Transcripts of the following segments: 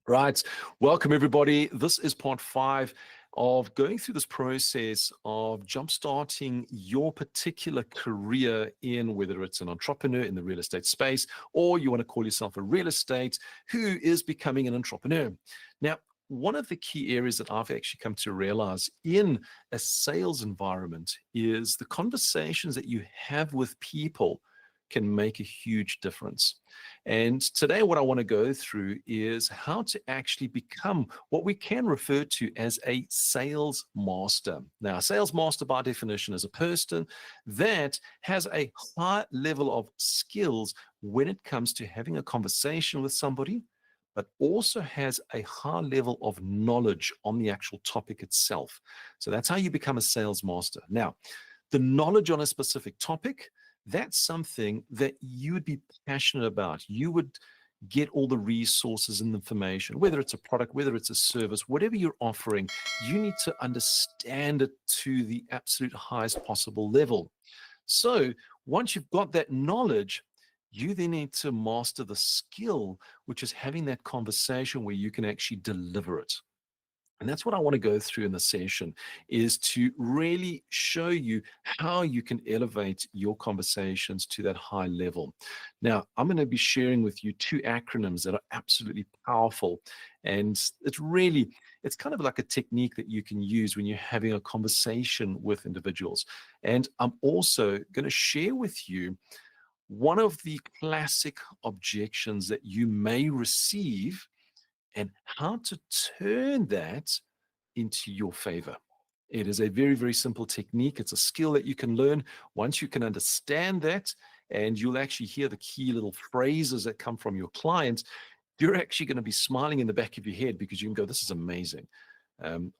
Right. Welcome, everybody. This is part 5 of going through this process of jumpstarting your particular career in whether it's an entrepreneur in the real estate space or you want to call yourself a real estate who is becoming an entrepreneur. Now, one of the key areas that I've actually come to realize in a sales environment is the conversations that you have with people can make a huge difference. And today, what I want to go through is how to actually become what we can refer to as a sales master. Now, a sales master, by definition, is a person that has a high level of skills when it comes to having a conversation with somebody, but also has a high level of knowledge on the actual topic itself. So that's how you become a sales master. Now, the knowledge on a specific topic, that's something that you would be passionate about. You would get all the resources and information, whether it's a product, whether it's a service, whatever you're offering, you need to understand it to the absolute highest possible level. So once you've got that knowledge, you then need to master the skill, which is having that conversation where you can actually deliver it. And that's what I want to go through in the session, is to really show you how you can elevate your conversations to that high level. Now, I'm going to be sharing with you 2 acronyms that are absolutely powerful. And it's kind of like a technique that you can use when you're having a conversation with individuals. And I'm also going to share with you one of the classic objections that you may receive and how to turn that into your favor. It is a very, very simple technique. It's a skill that you can learn once you can understand that, and you'll actually hear the key little phrases that come from your clients. You're actually going to be smiling in the back of your head because you can go, this is amazing.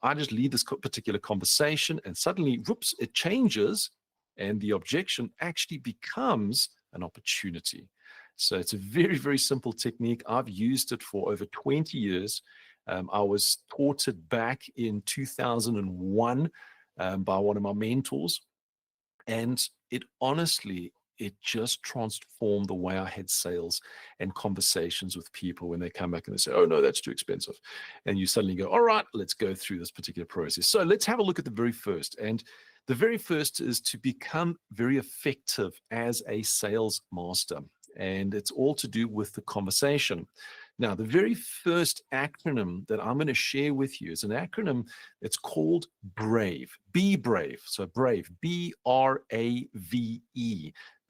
I just lead this particular conversation and suddenly, whoops, it changes and the objection actually becomes an opportunity. So it's a very, very simple technique. I've used it for over 20 years. I was taught it back in 2001 by one of my mentors. And it just transformed the way I had sales and conversations with people when they come back and they say, oh, no, that's too expensive. And you suddenly go, all right, let's go through this particular process. So let's have a look at the very first. And the very first is to become very effective as a sales master. And it's all to do with the conversation. Now, the very first acronym that I'm going to share with you is an acronym that's called BRAVE. Be brave. So BRAVE, B-R-A-V-E.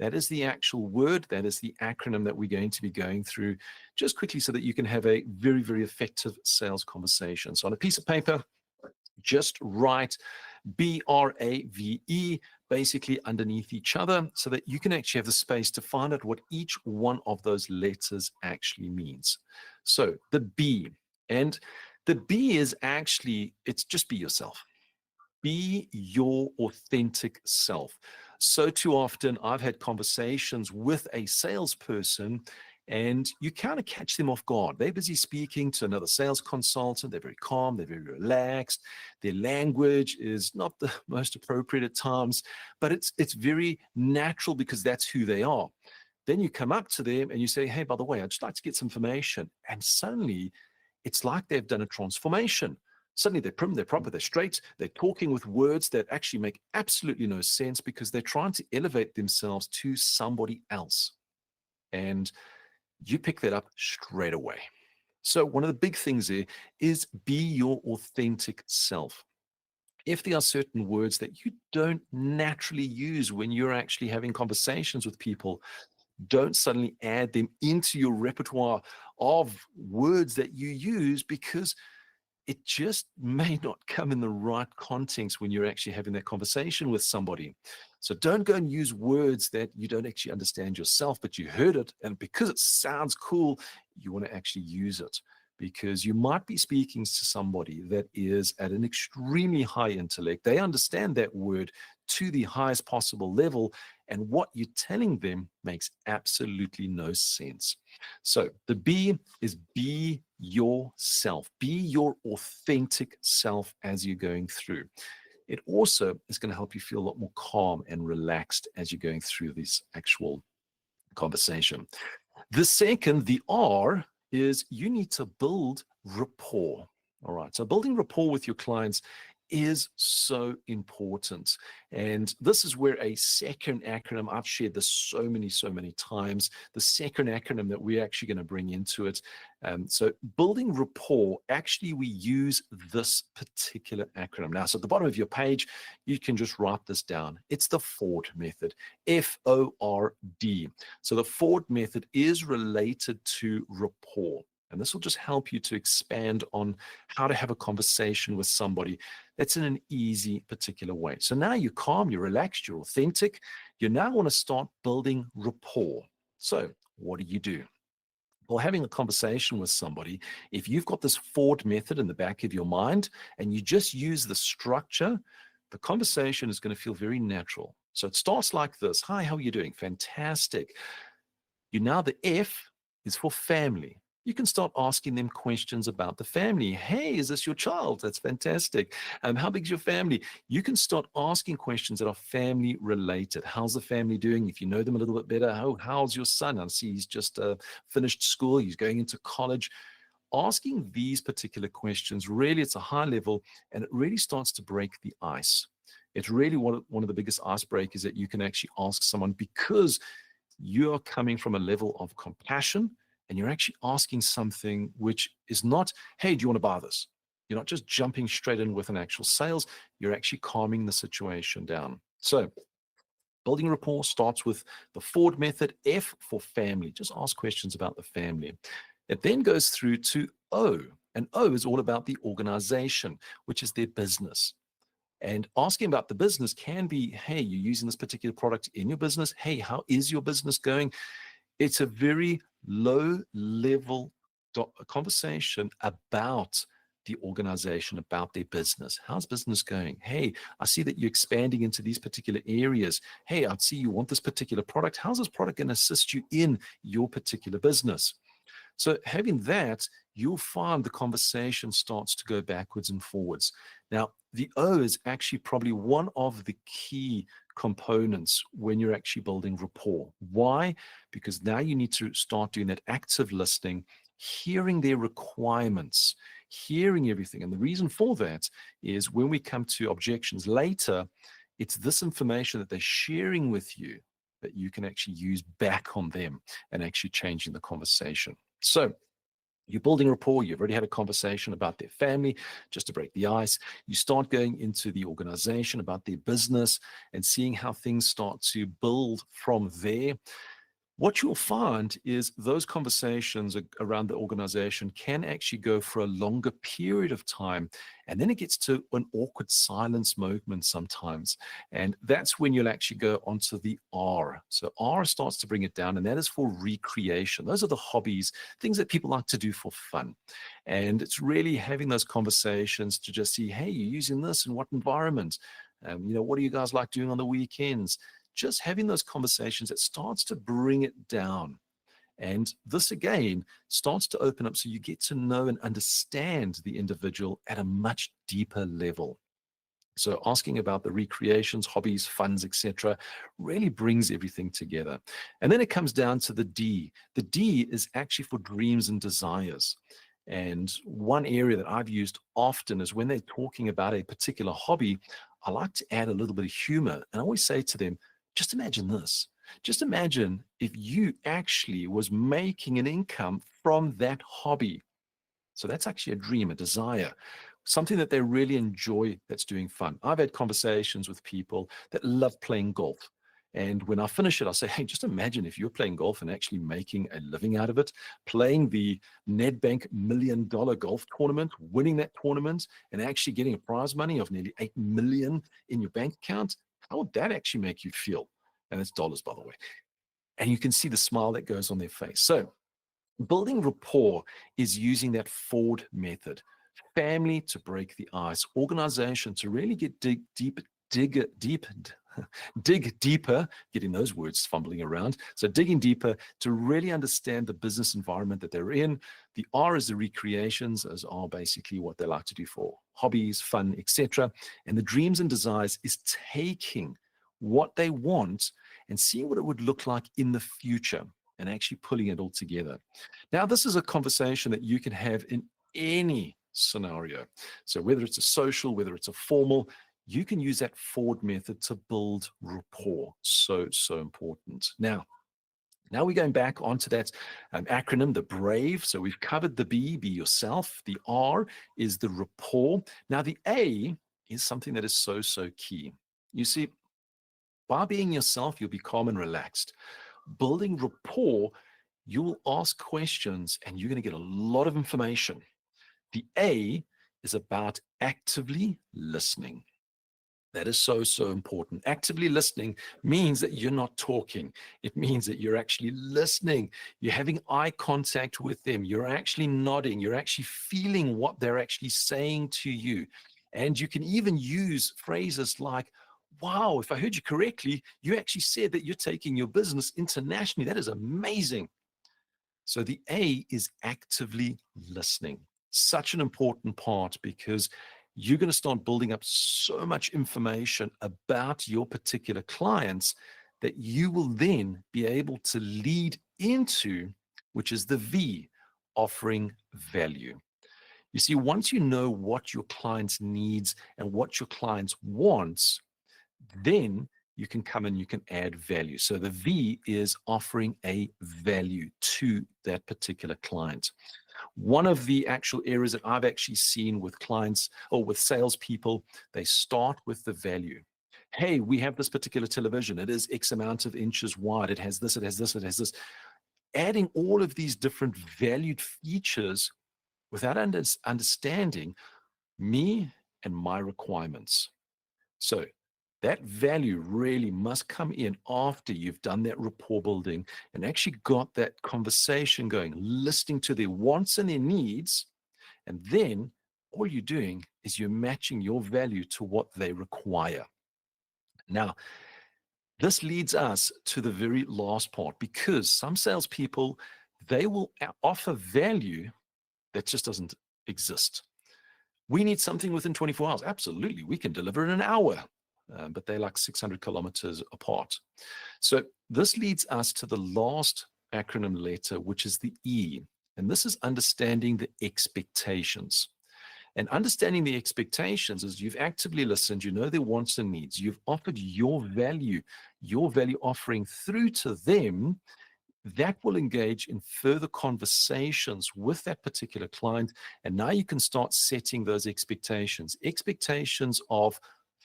That is the actual word. That is the acronym that we're going to be going through just quickly so that you can have a very, very effective sales conversation. So on a piece of paper, just write BRAVE basically underneath each other so that you can actually have the space to find out what each one of those letters actually means. So the B, and the B is actually, it's just be yourself. Be your authentic self. So too often I've had conversations with a salesperson and you kind of catch them off guard. They're busy speaking to another sales consultant. They're very calm. They're very relaxed. Their language is not the most appropriate at times, but it's very natural because that's who they are. Then you come up to them and you say, hey, by the way, I'd just like to get some information. And suddenly it's like they've done a transformation. Suddenly they're prim, they're proper, they're straight, they're talking with words that actually make absolutely no sense because they're trying to elevate themselves to somebody else. And you pick that up straight away. So one of the big things there is be your authentic self. If there are certain words that you don't naturally use when you're actually having conversations with people, don't suddenly add them into your repertoire of words that you use because it just may not come in the right context when you're actually having that conversation with somebody. So don't go and use words that you don't actually understand yourself, but you heard it. And because it sounds cool, you want to actually use it because you might be speaking to somebody that is at an extremely high intellect. They understand that word to the highest possible level. And what you're telling them makes absolutely no sense. So the B is be yourself. Be your authentic self as you're going through. It also is going to help you feel a lot more calm and relaxed as you're going through this actual conversation. The second, the R, is you need to build rapport. All right. So building rapport with your clients is so important. And this is where a second acronym, I've shared this so many times, the second acronym that we're actually going to bring into it. So building rapport, actually, we use this particular acronym. Now, so at the bottom of your page, you can just write this down. It's the Ford method, F-O-R-D. So the Ford method is related to rapport. And this will just help you to expand on how to have a conversation with somebody that's in an easy, particular way. So now you're calm, you're relaxed, you're authentic. You now want to start building rapport. So what do? Well, having a conversation with somebody, if you've got this Ford method in the back of your mind and you just use the structure, the conversation is going to feel very natural. So it starts like this. Hi, how are you doing? Fantastic. The F is for family. You can start asking them questions about the family. Hey, is this your child? That's fantastic. How big is your family? You can start asking questions that are family related. How's the family doing? If you know them a little bit better, how's your son? I see he's just finished school. He's going into college. Asking these particular questions, really, it's a high level, and it really starts to break the ice. It's really one of the biggest icebreakers that you can actually ask someone, because you're coming from a level of compassion and you're actually asking something which is not, hey, do you want to buy this? You're not just jumping straight in with an actual sales. You're actually calming the situation down. So building rapport starts with the Ford method, F for family. Just ask questions about the family. It then goes through to O, and O is all about the organization, which is their business. And asking about the business can be, hey, you're using this particular product in your business. Hey, how is your business going? It's a very low level conversation about the organization, about their business. How's business going? Hey, I see that you're expanding into these particular areas. Hey, I see you want this particular product. How's this product going to assist you in your particular business? So having that, you'll find the conversation starts to go backwards and forwards. Now, the O is actually probably one of the key components when you're actually building rapport. Why? Because now you need to start doing that active listening, hearing their requirements, hearing everything. And the reason for that is when we come to objections later, it's this information that they're sharing with you that you can actually use back on them and actually changing the conversation. So you're building rapport. You've already had a conversation about their family, just to break the ice. You start going into the organization, about their business, and seeing how things start to build from there. What you'll find is those conversations around the organization can actually go for a longer period of time. And then it gets to an awkward silence moment sometimes. And that's when you'll actually go onto the R. So R starts to bring it down, and that is for recreation. Those are the hobbies, things that people like to do for fun. And it's really having those conversations to just see, hey, you're using this in what environment? What do you guys like doing on the weekends? Just having those conversations, it starts to bring it down. And this again starts to open up so you get to know and understand the individual at a much deeper level. So asking about the recreations, hobbies, funds, etc., really brings everything together. And then it comes down to the D. The D is actually for dreams and desires. And one area that I've used often is when they're talking about a particular hobby, I like to add a little bit of humor. And I always say to them, just imagine this. Just imagine if you actually was making an income from that hobby. So that's actually a dream, a desire, something that they really enjoy that's doing fun. I've had conversations with people that love playing golf. And when I finish it, I say, hey, just imagine if you're playing golf and actually making a living out of it, playing the Nedbank $1 million golf tournament, winning that tournament, and actually getting a prize money of nearly 8 million in your bank account. How would that actually make you feel? And it's dollars, by the way. And you can see the smile that goes on their face. So building rapport is using that Ford method. Family to break the ice. Organization to really dig deeper, getting those words fumbling around. So digging deeper to really understand the business environment that they're in. The R is the recreations, as are basically what they like to do for hobbies, fun, etc. And the dreams and desires is taking what they want and seeing what it would look like in the future. and actually pulling it all together. Now, this is a conversation that you can have in any scenario. So whether it's a social, whether it's a formal, you can use that Ford method to build rapport. So important. Now we're going back onto that acronym, the BRAVE. So we've covered the B, be yourself. The R is the rapport. Now the A is something that is so key. You see, by being yourself, you'll be calm and relaxed. Building rapport, you'll ask questions and you're going to get a lot of information. The A is about actively listening. That is so important. Actively listening means that you're not talking. It means that you're actually listening. You're having eye contact with them. You're actually nodding. You're actually feeling what they're actually saying to you. And you can even use phrases like, wow, if I heard you correctly, you actually said that you're taking your business internationally. That is amazing. So the A is actively listening. Such an important part, because you're going to start building up so much information about your particular clients that you will then be able to lead into, which is the V, offering value. You see, once you know what your clients needs and what your clients wants, then you can come and you can add value. So the V is offering a value to that particular client. One of the actual areas that I've actually seen with clients or with salespeople, they start with the value. Hey, we have this particular television. It is X amount of inches wide. It has this, it has this, it has this. Adding all of these different valued features without understanding me and my requirements. So that value really must come in after you've done that rapport building and actually got that conversation going, listening to their wants and their needs. And then all you're doing is you're matching your value to what they require. Now, this leads us to the very last part, because some salespeople, they will offer value that just doesn't exist. We need something within 24 hours. Absolutely, we can deliver in an hour. But they're like 600 kilometers apart. So this leads us to the last acronym letter, which is the E. And this is understanding the expectations. And understanding the expectations is you've actively listened, you know their wants and needs, you've offered your value offering through to them. That will engage in further conversations with that particular client. And now you can start setting those expectations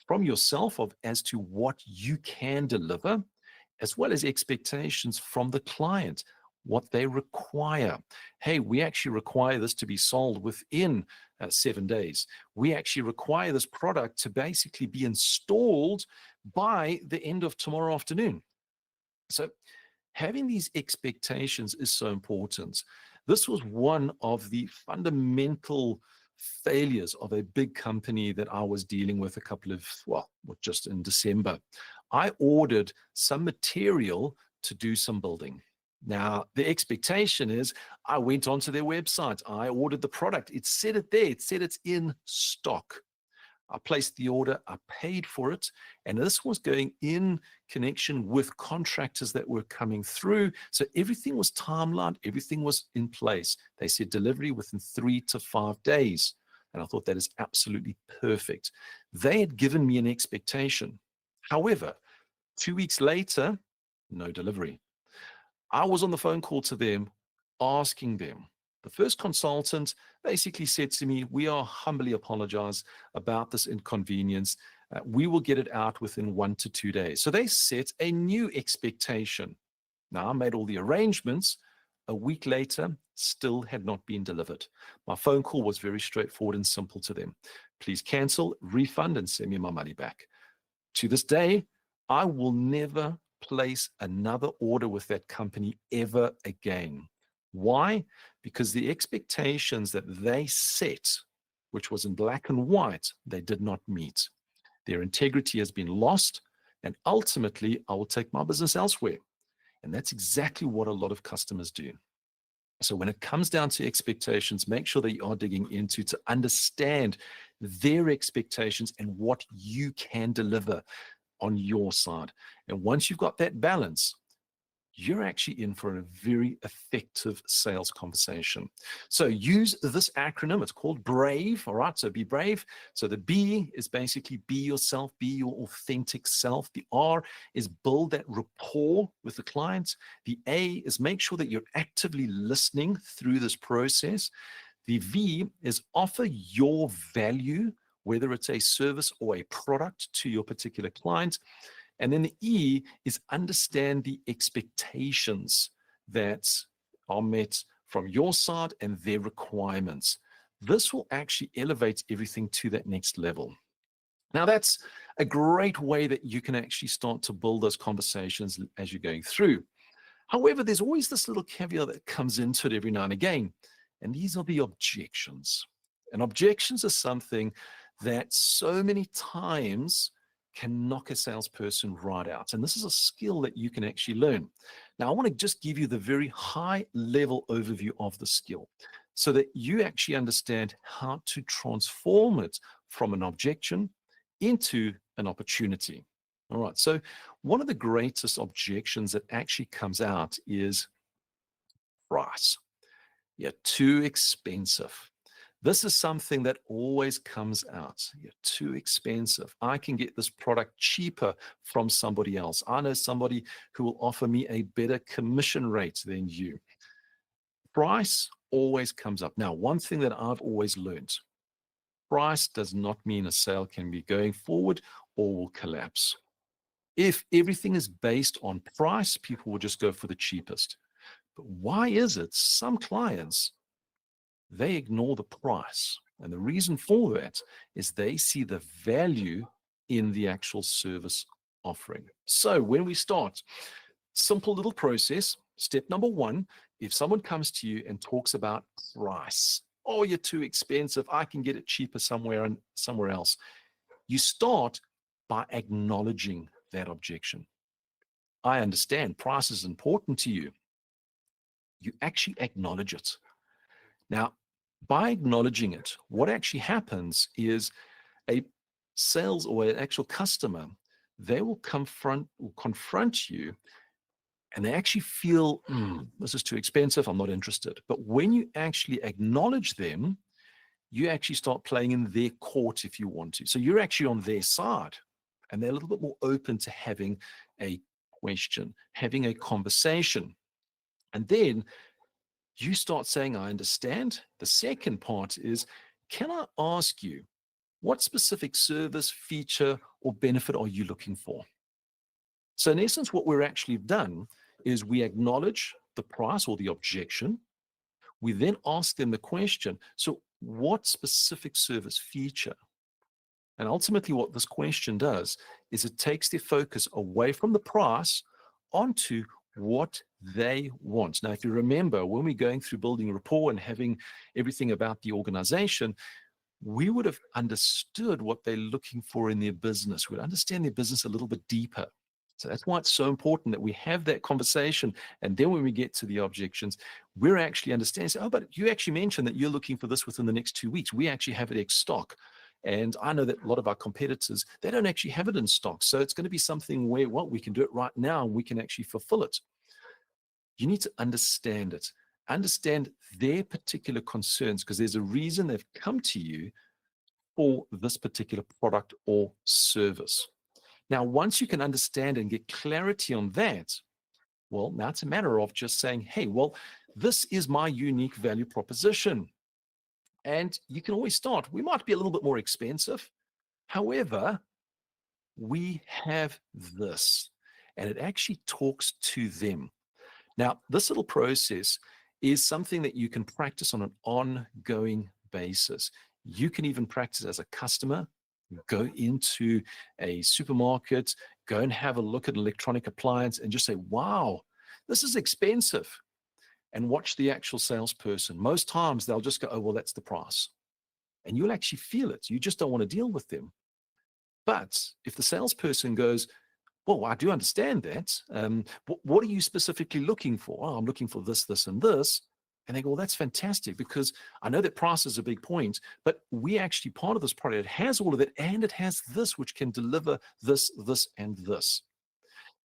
from yourself as to what you can deliver, as well as expectations from the client, what they require. Hey, we actually require this to be sold within 7 days. We actually require this product to basically be installed by the end of tomorrow afternoon. So having these expectations is so important. This was one of the fundamental failures of a big company that I was dealing with just in December. I ordered some material to do some building. Now, the expectation is I went onto their website, I ordered the product, it said it there, it said it's in stock. I placed the order, I paid for it, and this was going in connection with contractors that were coming through. So everything was timelined, everything was in place. They said delivery within 3 to 5 days. And I thought that is absolutely perfect. They had given me an expectation. However, 2 weeks later, no delivery. I was on the phone call to them, asking them. The first consultant basically said to me, we are humbly apologize about this inconvenience. We will get it out within 1 to 2 days. So they set a new expectation. Now, I made all the arrangements. A week later, still had not been delivered. My phone call was very straightforward and simple to them. Please cancel, refund, and send me my money back. To this day, I will never place another order with that company ever again. Why? Because the expectations that they set, which was in black and white, they did not meet. Their integrity has been lost, and ultimately, I will take my business elsewhere. And that's exactly what a lot of customers do. So when it comes down to expectations, make sure that you are digging into to understand their expectations and what you can deliver on your side. And once you've got that balance, you're actually in for a very effective sales conversation. So use this acronym. It's called BRAVE. All right. So be brave. So the B is basically be yourself, be your authentic self. The R is build that rapport with the client. The A is make sure that you're actively listening through this process. The V is offer your value, whether it's a service or a product to your particular client. And then the E is understand the expectations that are met from your side and their requirements. This will actually elevate everything to that next level. Now, that's a great way that you can actually start to build those conversations as you're going through. However, there's always this little caveat that comes into it every now and again, and these are the objections. And objections are something that so many times can knock a salesperson right out. And this is a skill that you can actually learn. Now, I want to just give you the very high level overview of the skill so that you actually understand how to transform it from an objection into an opportunity. All right. So one of the greatest objections that actually comes out is price. You're too expensive. This is something that always comes out. You're too expensive. I can get this product cheaper from somebody else. I know somebody who will offer me a better commission rate than you. Price always comes up. Now, one thing that I've always learned, price does not mean a sale can be going forward or will collapse. If everything is based on price, people will just go for the cheapest. But why is it some clients, they ignore the price? And the reason for that is they see the value in the actual service offering. So when we start, simple little process. Step number one, if someone comes to you and talks about price, oh, you're too expensive, I can get it cheaper somewhere and somewhere else. You start by acknowledging that objection. I understand price is important to you. You actually acknowledge it. Now, by acknowledging it, what actually happens is a sales or an actual customer, they will confront you and they actually feel, this is too expensive, I'm not interested. But when you actually acknowledge them, you actually start playing in their court if you want to. So you're actually on their side and they're a little bit more open to having a question, having a conversation. And then you start saying, I understand. The second part is, can I ask you, what specific service, feature, or benefit are you looking for? So in essence, what we're actually done is we acknowledge the price or the objection. We then ask them the question, so what specific service, feature? And ultimately what this question does is it takes their focus away from the price onto what they want. Now, if you remember, when we're going through building rapport and having everything about the organization, we would have understood what they're looking for in their business. We'd understand their business a little bit deeper. So that's why it's so important that we have that conversation. And then when we get to the objections, we're actually understanding, oh, but you actually mentioned that you're looking for this within the next 2 weeks. We actually have it ex stock. And I know that a lot of our competitors, they don't actually have it in stock. So it's going to be something where, well, we can do it right now and we can actually fulfill it. You need to understand it, understand their particular concerns, because there's a reason they've come to you for this particular product or service. Now, once you can understand and get clarity on that, well, now it's a matter of just saying, hey, well, this is my unique value proposition. And you can always start. We might be a little bit more expensive. However, we have this, and it actually talks to them. Now, this little process is something that you can practice on an ongoing basis. You can even practice as a customer. Go into a supermarket, go and have a look at an electronic appliance and just say, wow, this is expensive. And watch the actual salesperson. Most times they'll just go, oh, well, that's the price. And you'll actually feel it. You just don't want to deal with them. But if the salesperson goes, well, I do understand that. What are you specifically looking for? Oh, I'm looking for this, this, and this. And they go, well, that's fantastic, because I know that price is a big point, but we actually, part of this product has all of it, and it has this, which can deliver this, this, and this.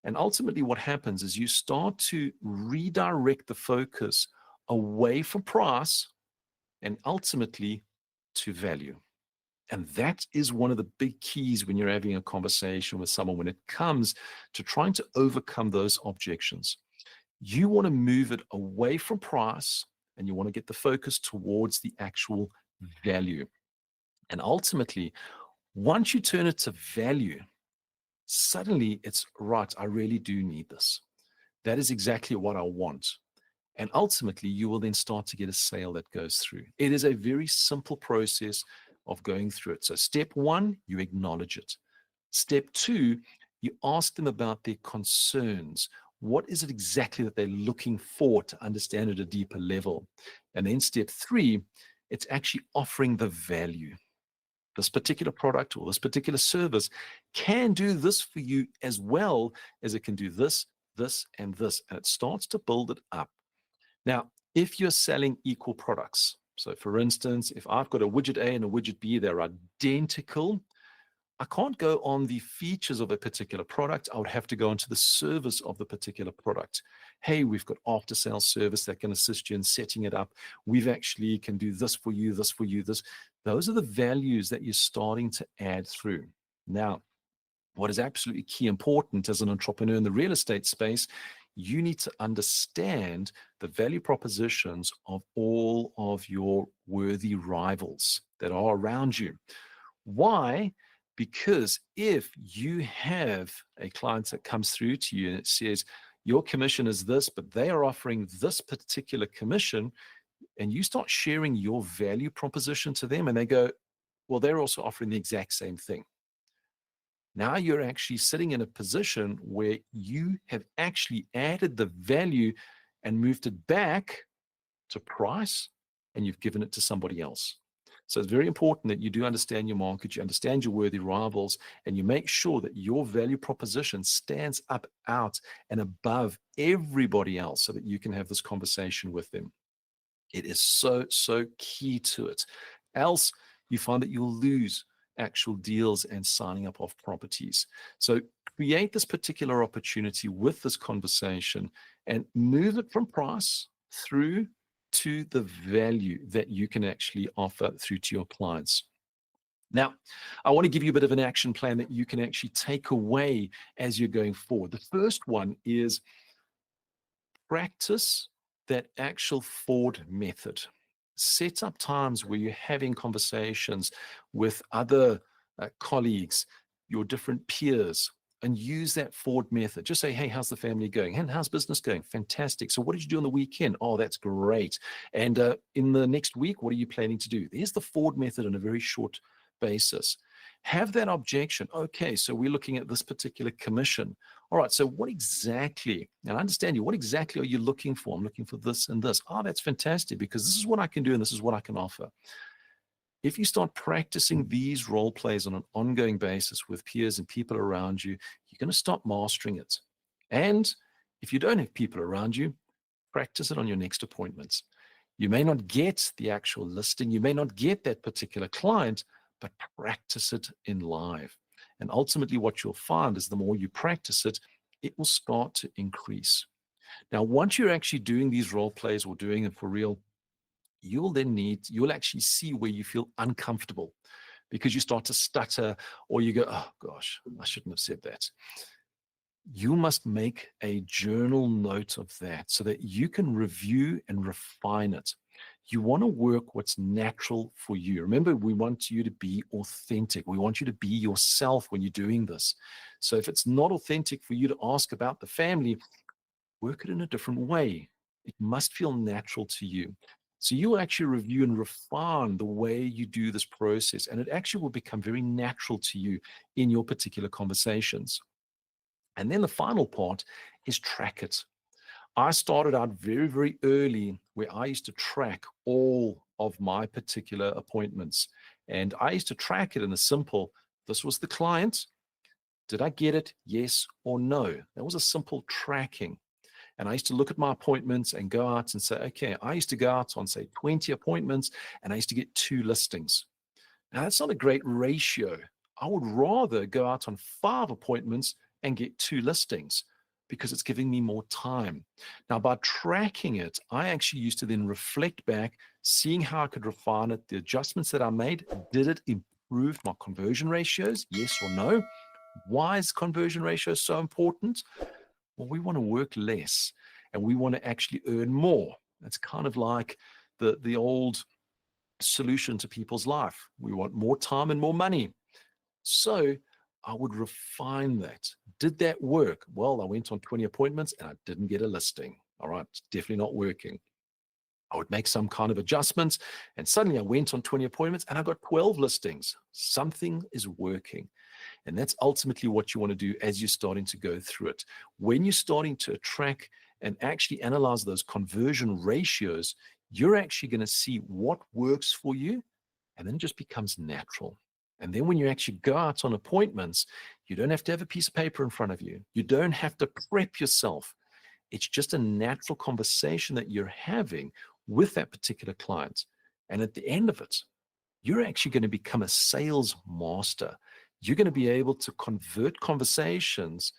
And ultimately what happens is you start to redirect the focus away from price and ultimately to value. And that is one of the big keys when you're having a conversation with someone when it comes to trying to overcome those objections. You want to move it away from price and you want to get the focus towards the actual value. And ultimately, once you turn it to value, suddenly it's right, I really do need this. That is exactly what I want. And ultimately, you will then start to get a sale that goes through. It is a very simple process of going through it. So, step one, you acknowledge it. Step two, you ask them about their concerns. What is it exactly that they're looking for to understand at a deeper level? And then step three, it's actually offering the value. This particular product or this particular service can do this for you as well as it can do this, this, and this. And it starts to build it up. Now, if you're selling equal products, so for instance, if I've got a widget A and a widget B, they're identical, I can't go on the features of a particular product. I would have to go into the service of the particular product. Hey, we've got after sales service that can assist you in setting it up. We've actually can do this for you, this for you, this. Those are the values that you're starting to add through. Now, what is absolutely key important as an entrepreneur in the real estate space, you need to understand the value propositions of all of your worthy rivals that are around you. Why? Because if you have a client that comes through to you and it says, your commission is this, but they are offering this particular commission, and you start sharing your value proposition to them and they go, well, they're also offering the exact same thing. Now you're actually sitting in a position where you have actually added the value and moved it back to price and you've given it to somebody else. So it's very important that you do understand your market, you understand your worthy rivals, and you make sure that your value proposition stands up out and above everybody else so that you can have this conversation with them. It is so, so key to it. Else you find that you'll lose actual deals and signing up of properties. So create this particular opportunity with this conversation and move it from price through to the value that you can actually offer through to your clients. Now, I want to give you a bit of an action plan that you can actually take away as you're going forward. The first one is practice that actual Ford method. Set up times where you're having conversations with other colleagues, your different peers, and use that Ford method. Just say, hey, how's the family going? And how's business going? Fantastic. So what did you do on the weekend? Oh, that's great. And in the next week, what are you planning to do? There's the Ford method on a very short basis. Have that objection. Okay, so we're looking at this particular commission. All right, so what exactly, and I understand you, what exactly are you looking for? I'm looking for this and this. Oh, that's fantastic because this is what I can do and this is what I can offer. If you start practicing these role plays on an ongoing basis with peers and people around you, you're going to start mastering it. And if you don't have people around you, practice it on your next appointments. You may not get the actual listing, you may not get that particular client, but practice it in live. And ultimately, what you'll find is the more you practice it, it will start to increase. Now, once you're actually doing these role plays or doing it for real, you'll actually see where you feel uncomfortable because you start to stutter or you go, oh gosh, I shouldn't have said that. You must make a journal note of that so that you can review and refine it. You want to work what's natural for you. Remember, we want you to be authentic. We want you to be yourself when you're doing this. So if it's not authentic for you to ask about the family, work it in a different way. It must feel natural to you. So you actually review and refine the way you do this process, and it actually will become very natural to you in your particular conversations. And then the final part is track it. I started out very, very early where I used to track all of my particular appointments. And I used to track it in a simple, this was the client. Did I get it? Yes or no? That was a simple tracking. And I used to look at my appointments and go out and say, okay, I used to go out on, say, 20 appointments and I used to get 2 listings. Now, that's not a great ratio. I would rather go out on 5 appointments and get 2 listings. because it's giving me more time. Now, by tracking it, I actually used to then reflect back, seeing how I could refine it, the adjustments that I made. Did it improve my conversion ratios? Yes or no? Why is conversion ratio so important? Well, we want to work less and we want to actually earn more. It's kind of like the old solution to people's life. We want more time and more money. So I would refine that. Did that work? Well, I went on 20 appointments and I didn't get a listing. All right, it's definitely not working. I would make some kind of adjustments and suddenly I went on 20 appointments and I got 12 listings. Something is working. And that's ultimately what you want to do as you're starting to go through it. When you're starting to track and actually analyze those conversion ratios, you're actually going to see what works for you, and then it just becomes natural. And then when you actually go out on appointments, you don't have to have a piece of paper in front of you. You don't have to prep yourself. It's just a natural conversation that you're having with that particular client. And at the end of it, you're actually going to become a sales master. You're going to be able to convert conversations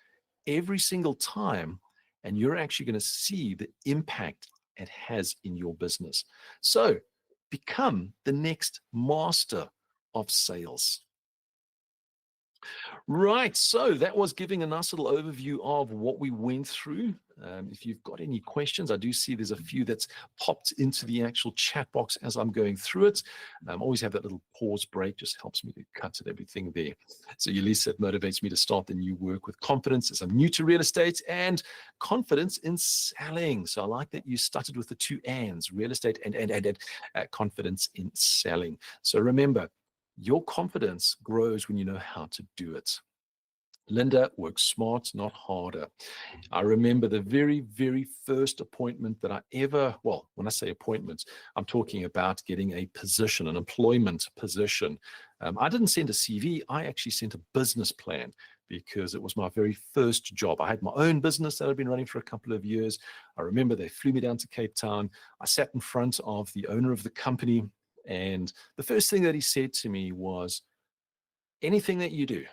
every single time, and you're actually going to see the impact it has in your business. So become the next master of sales. Right, so that was giving a nice little overview of what we went through. If you've got any questions, I do see there's a few that's popped into the actual chat box as I'm going through it. Always have that little pause break, just helps me to cut at everything there. So Yelisa, it motivates me to start the new work with confidence as I'm new to real estate and confidence in selling. So I like that you started with the two ands, real estate and confidence in selling. So remember, your confidence grows when you know how to do it. Linda, work smart, not harder. I remember the very, very first appointment that I ever, well, when I say appointments, I'm talking about getting a position, an employment position. I didn't send a CV, I actually sent a business plan because it was my very first job. I had my own business that I'd been running for a couple of years. I remember they flew me down to Cape Town. I sat in front of the owner of the company, and the first thing that he said to me was, anything that you do,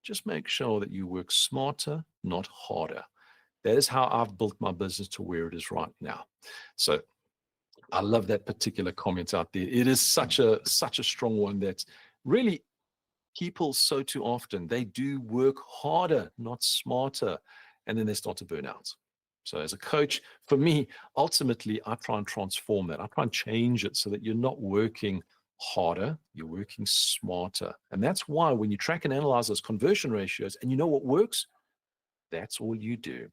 just make sure that you work smarter, not harder. That is how I've built my business to where it is right now. So I love that particular comment out there. It is such a strong one that really people so too often, they do work harder, not smarter, and then they start to burn out. So as a coach, for me, ultimately, I try and transform that. I try and change it so that you're not working harder, you're working smarter. And that's why when you track and analyze those conversion ratios and you know what works, that's all you do.